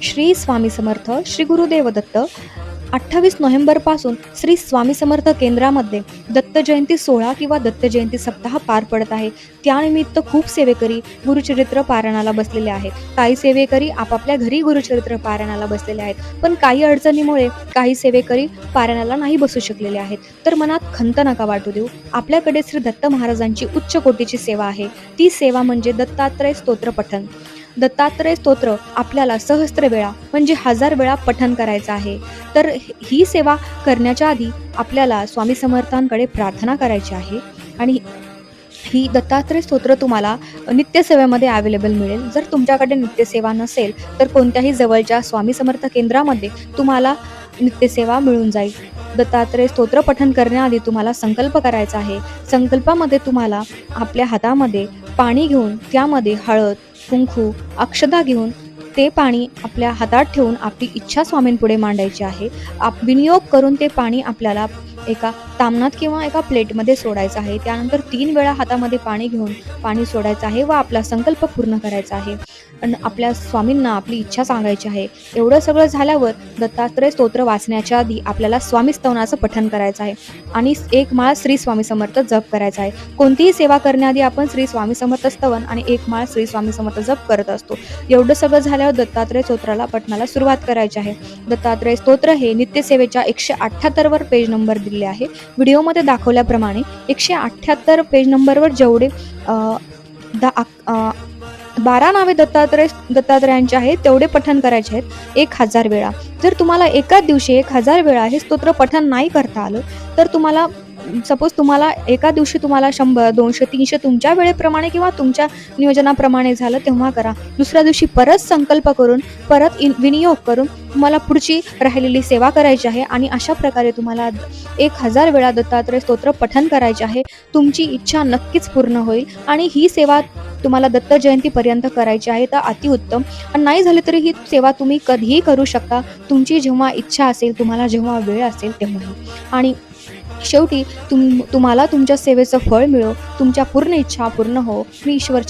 श्री स्वामी समर्थ, श्री गुरुदेव दत्त. 28 नोव्हेंबरपासून श्री स्वामी समर्थ केंद्रामध्ये दत्त जयंती सोहळा किंवा दत्त जयंती सप्ताह पार पडत आहे. त्यानिमित्त खूप सेवेकरी गुरुचरित्र पारायणाला बसलेले आहेत. काही सेवेकरी आपापल्या घरी गुरुचरित्र पारायणाला बसलेले आहेत, पण काही अडचणीमुळे काही सेवेकरी पारायणाला नाही बसू शकलेले आहेत. तर मनात खंत नका वाटू देऊ. आपल्याकडे श्री दत्त महाराजांची उच्च कोटीची सेवा आहे. ती सेवा म्हणजे दत्तात्रय स्तोत्र पठण. दत्तात्रय स्तोत्र आपल्याला सहस्त्र वेळा म्हणजे 1000 वेळा पठण करायचं आहे. तर ही सेवा करण्याच्या आधी आपल्याला स्वामी समर्थांकडे प्रार्थना करायची आहे. आणि ही दत्तात्रय स्तोत्र तुम्हाला नित्यसेवेमध्ये अवेलेबल मिळेल. जर तुमच्याकडे नित्यसेवा नसेल तर कोणत्याही जवळच्या स्वामी समर्थ केंद्रामध्ये तुम्हाला नित्यसेवा मिळून जाईल. दत्तात्रय स्तोत्र पठण करण्याआधी तुम्हाला संकल्प करायचा आहे. संकल्पामध्ये तुम्हाला आपल्या हातामध्ये पाणी घेऊन त्यामध्ये हळद, कुंकू, अक्षता घेऊन ते पाणी आपल्या हातात ठेवून आपली इच्छा स्वामींपुढे मांडायची आहे. विनियोग करून ते पाणी आपल्याला एका तामणात किंवा एका प्लेटमध्ये सोडायचं आहे. त्यानंतर 3 वेळा हातामध्ये पाणी घेऊन पाणी सोडायचं आहे व आपला संकल्प पूर्ण करायचा आहे. आणि आपल्या स्वामींना आपली इच्छा सांगायची आहे. एवढं सगळं झाल्यावर दत्तात्रय स्तोत्र वाचण्याच्या आधी आपल्याला स्वामी स्तवनाचं पठण करायचं आहे आणि 1 माळ श्री स्वामी समर्थ जप करायचा आहे. कोणतीही सेवा करण्याआधी आपण श्री स्वामी समर्थ स्तवन आणि 1 माळ श्री स्वामी समर्थ जप करत असतो. एवढं सगळं झाल्यावर दत्तात्रय स्तोत्राला पठणाला सुरुवात करायची आहे. दत्तात्रय स्तोत्र हे नित्यसेवेच्या 178 वर पेज नंबर दिले आहे. व्हिडिओमध्ये दाखवल्याप्रमाणे 178 पेज नंबरवर जेवढे 12 नावे दत्तात्रयांचे आहेत तेवढे पठण करायचे आहेत 1000 वेळा. जर तुम्हाला एकाच दिवशी 1000 वेळा हे स्तोत्र पठण नाही करता आलं तर तुम्हाला सपोज तुम्हाला एका दिवशी तुम्हाला 100, 200, 300 तुमच्या वेळेप्रमाणे किंवा तुमच्या नियोजनाप्रमाणे झालं तेव्हा करा. दुसऱ्या दिवशी परत संकल्प करून परत विनियोग करून तुम्हाला पुढची राहिलेली सेवा करायची आहे आणि अशा प्रकारे तुम्हाला 1000 वेळा दत्तात्रय स्तोत्र पठण करायचे आहे. तुमची इच्छा नक्कीच पूर्ण होईल आणि ही सेवा तुम्हाला दत्त जयंतीपर्यंत करायची आहे तर अतिउत्तम. आणि नाही झाले तरी ही सेवा तुम्ही कधीही करू शकता. तुमची जेव्हा इच्छा असेल, तुम्हाला जेव्हा वेळ असेल तेव्हाही. आणि शेवटी तुम्हाला तुमच्या सेवेचं फळ मिळो, तुमच्या पूर्ण इच्छा पूर्ण हो. मी ईश्वर